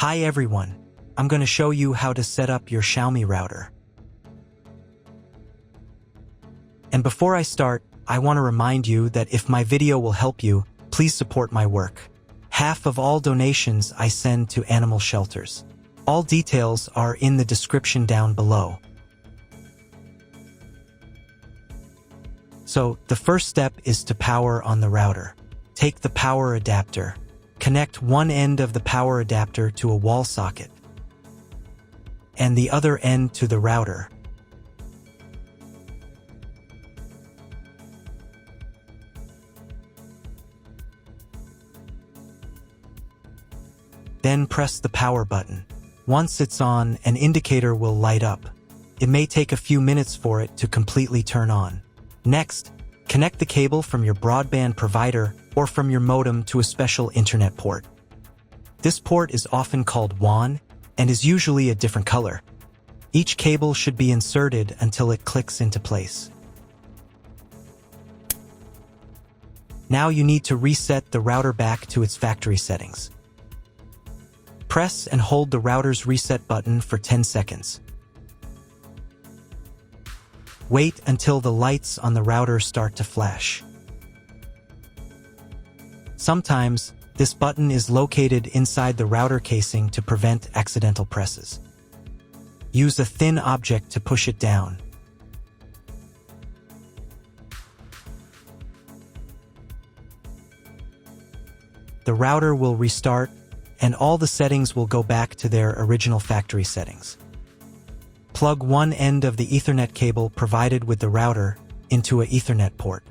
Hi everyone, I'm going to show you how to set up your Xiaomi router. And before I start, I want to remind you that if my video will help you, please support my work. Half of all donations I send to animal shelters. All details are in the description down below. So, the first step is to power on the router. Take the power adapter. Connect one end of the power adapter to a wall socket and the other end to the router. Then press the power button. Once it's on, an indicator will light up. It may take a few minutes for it to completely turn on. Next, connect the cable from your broadband provider or from your modem to a special internet port. This port is often called WAN and is usually a different color. Each cable should be inserted until it clicks into place. Now you need to reset the router back to its factory settings. Press and hold the router's reset button for 10 seconds. Wait until the lights on the router start to flash. Sometimes, this button is located inside the router casing to prevent accidental presses. Use a thin object to push it down. The router will restart, and all the settings will go back to their original factory settings. Plug one end of the Ethernet cable provided with the router into an Ethernet port.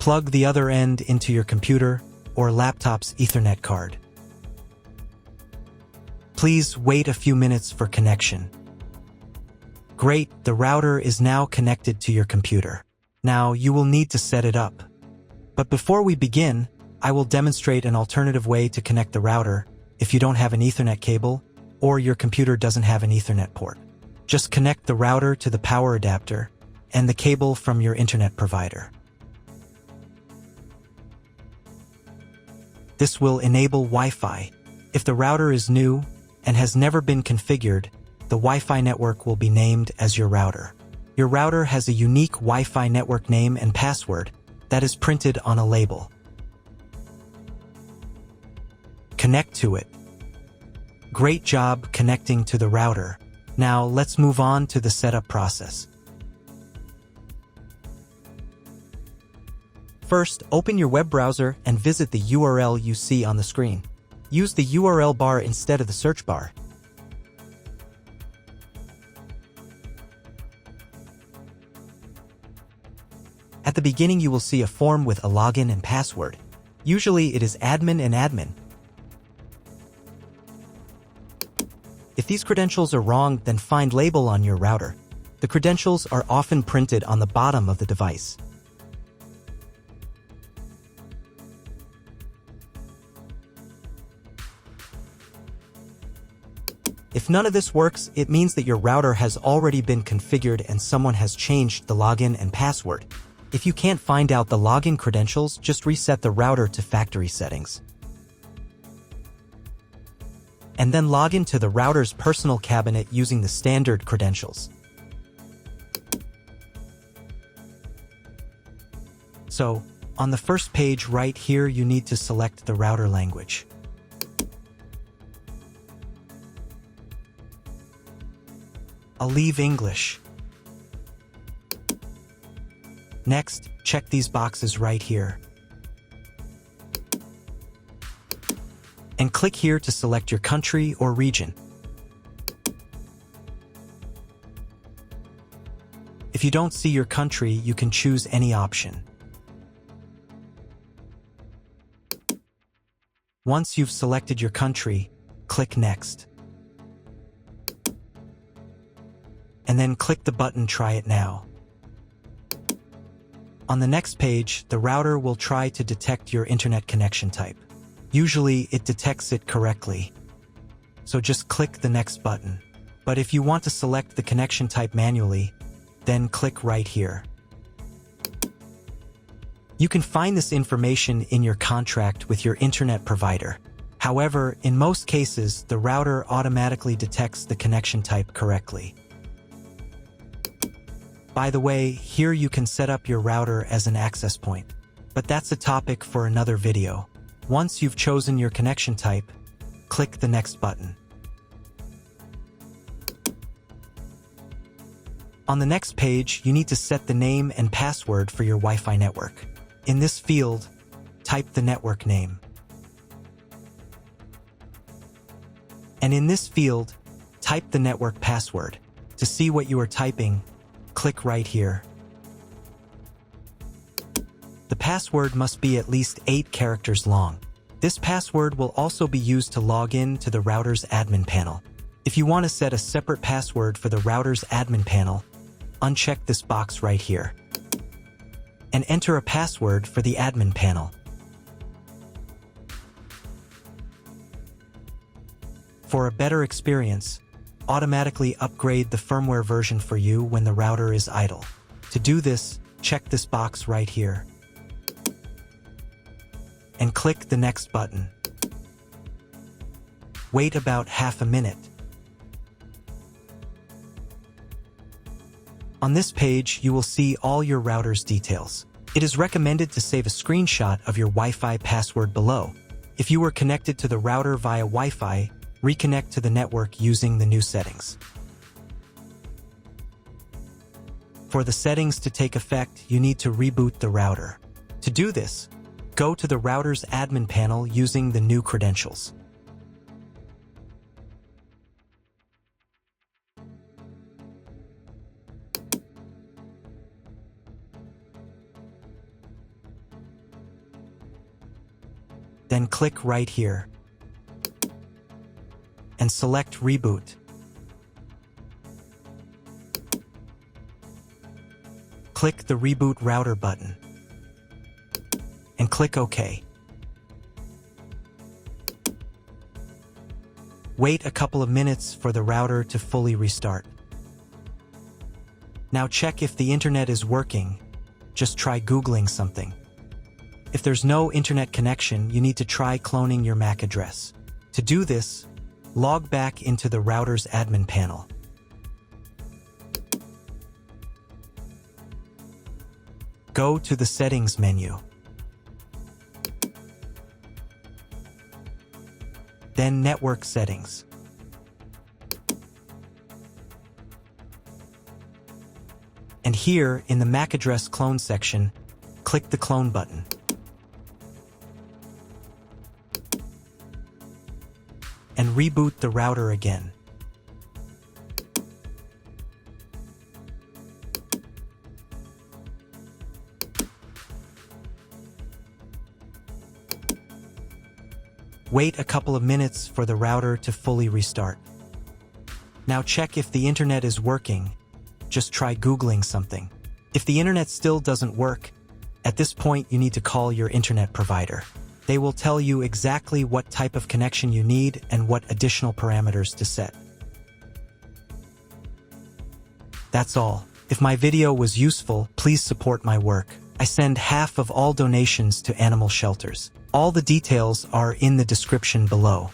Plug the other end into your computer or laptop's Ethernet card. Please wait a few minutes for connection. Great, the router is now connected to your computer. Now you will need to set it up. But before we begin, I will demonstrate an alternative way to connect the router if you don't have an Ethernet cable or your computer doesn't have an Ethernet port. Just connect the router to the power adapter and the cable from your internet provider. This will enable Wi-Fi. If the router is new and has never been configured, the Wi-Fi network will be named as your router. Your router has a unique Wi-Fi network name and password that is printed on a label. Connect to it. Great job connecting to the router. Now let's move on to the setup process. First, open your web browser and visit the URL you see on the screen. Use the URL bar instead of the search bar. At the beginning, you will see a form with a login and password. Usually, it is admin and admin. If these credentials are wrong, then find label on your router. The credentials are often printed on the bottom of the device. If none of this works, it means that your router has already been configured and someone has changed the login and password. If you can't find out the login credentials, just reset the router to factory settings. And then log into the router's personal cabinet using the standard credentials. So, on the first page right here, you need to select the router language. I'll leave English. Next, check these boxes right here. And click here to select your country or region. If you don't see your country, you can choose any option. Once you've selected your country, click Next. And then click the button Try It Now. On the next page, the router will try to detect your internet connection type. Usually, it detects it correctly. So just click the next button. But if you want to select the connection type manually, then click right here. You can find this information in your contract with your internet provider. However, in most cases, the router automatically detects the connection type correctly. By the way, here you can set up your router as an access point. But that's a topic for another video. Once you've chosen your connection type, click the next button. On the next page, you need to set the name and password for your Wi-Fi network. In this field, type the network name. And in this field, type the network password. To see what you are typing, click right here. The password must be at least 8 characters long. This password will also be used to log in to the router's admin panel. If you want to set a separate password for the router's admin panel, uncheck this box right here and enter a password for the admin panel. For a better experience, automatically upgrade the firmware version for you when the router is idle. To do this, check this box right here and click the next button. Wait about half a minute. On this page, you will see all your router's details. It is recommended to save a screenshot of your Wi-Fi password below. If you were connected to the router via Wi-Fi, reconnect to the network using the new settings. For the settings to take effect, you need to reboot the router. To do this, go to the router's admin panel using the new credentials. Then click right here and select Reboot. Click the Reboot Router button and click OK. Wait a couple of minutes for the router to fully restart. Now check if the internet is working. Just try Googling something. If there's no internet connection, you need to try cloning your MAC address. To do this, log back into the router's admin panel. Go to the Settings menu. Then Network Settings. And here, in the MAC address clone section, click the Clone button. And reboot the router again. Wait a couple of minutes for the router to fully restart. Now check if the internet is working. Just try Googling something. If the internet still doesn't work, at this point you need to call your internet provider. They will tell you exactly what type of connection you need and what additional parameters to set. That's all. If my video was useful, please support my work. I send half of all donations to animal shelters. All the details are in the description below.